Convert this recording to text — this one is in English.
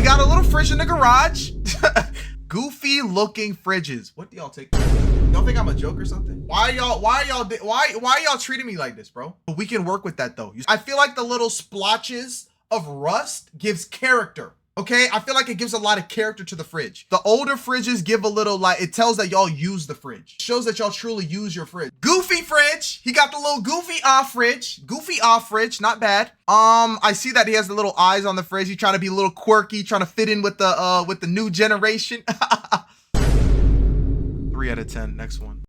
got a little fridge in the garage. Goofy looking fridges. What do y'all take? Y'all think I'm a joke or something? Why y'all treating me like this, bro? We can work with that though. I feel like the little splotches of rust gives character. Okay, I feel like it gives a lot of character to the fridge. The older fridges give a little, like, it tells that y'all use the fridge. It shows that y'all truly use your fridge. Goofy fridge. He got the little goofy off fridge. Goofy off fridge, not bad. I see that he has the little eyes on the fridge. He's trying to be a little quirky, trying to fit in with the new generation. 3 out of 10. Next one.